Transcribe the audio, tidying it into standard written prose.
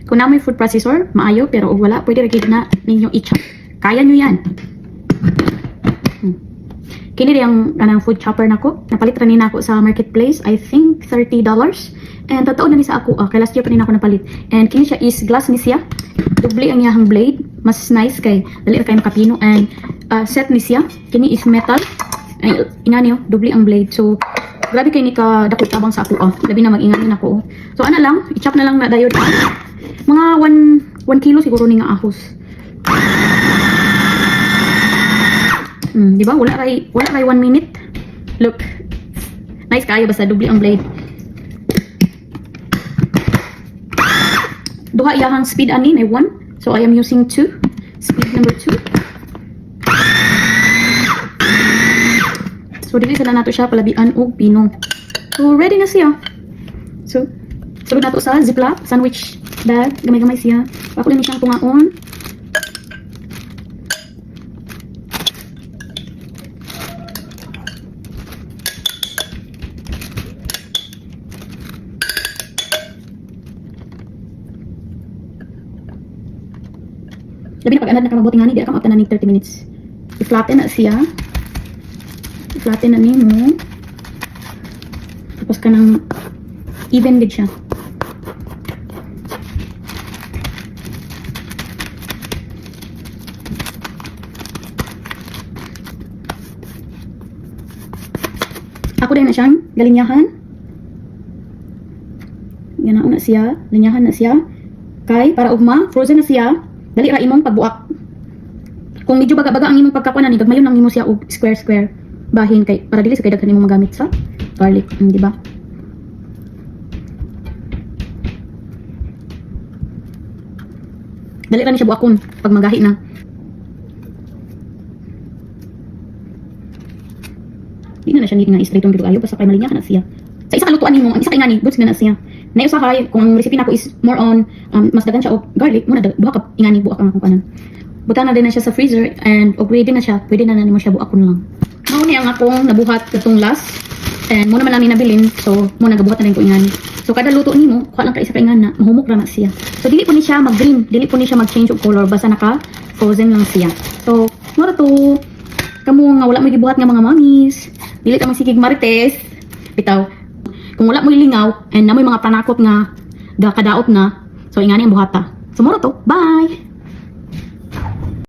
Kung na may food processor, maayo, pero kung wala, pwede rin na ninyo i-chop. Kaya nyo yan. Kini yung kanang food chopper nako. Napalit ra ni nako sa marketplace. I think $30. And totoo na ni sa ako. Kay last year pa rin ako napalit. And kini siya is glass ni siya. Doble ang iyang blade. Mas nice kay dali ra kay makapino. And set ni siya. Kini is metal. Ay, ingani doble ang blade. So grabe kay ni ka dako tabang sa ako. Labi na mag-ingani nako. So ana lang, i-chop na lang na dayon. Mga 1 kilo siguro ni nga ahos. Di ba? Wala kay 1 minute. Look. Nice kayo basta doble ang blade. Duha iyahang speed ani may 1. So I am using 2. Speed number 2. So dili sila nato siya palabian og pino. So ready na siya. So sulod nato sa Ziploc sandwich bag. Gamay-gamay siya. Pakulo ni siyang tungaon. Labi na pag-anad na ka mabuti nga ni, di ka maabtan na ni 30 minutes. I-flatten na siya. I-flatten na ni mo. Tapos ka nang even gid siya. Ako din na siyang galinyahan. Yan na siya. Linyahan na siya. Kay, para ugma, frozen na siya. Dali ra imong pagbuak. Kung medyo baga-baga ang imong pagkakuan ni gagmayon lang nimo siya og square bahin kay para dili sa kay daghan nimo magamit sa garlic, di ba? Dali ra ni siya buakon pag magahi na. Di na siya need nga straight on gid ayo basta kay malinyahan na siya. Sa isa ka lutuan nimo, ang isa kay ngani goods na siya. Na usahay kung ang recipe nako is more on mas daghan siya og garlic mo na duha ka ingani buak ang akong kanan. Butan na din na siya sa freezer and og ready na siya, pwede na nimo siya buakon lang. Mao ni ang akong nabuhat katong last and mo naman namin nabilin so mo nagabuhat na din ko ingani. So kada luto nimo, kuha lang ka isa ka ingana, mahumok ra na siya. So dili po ni siya mag-green, dili po ni siya mag-change og color basta naka frozen lang siya. So mo ra to kamo nga wala mo gibuhat nga mga mamis. Dili ta magsigig marites. Bitaw kung wala mo ilingaw and namoy mga panakot nga kadaot na so ingani ang buhata. So moro to. Bye.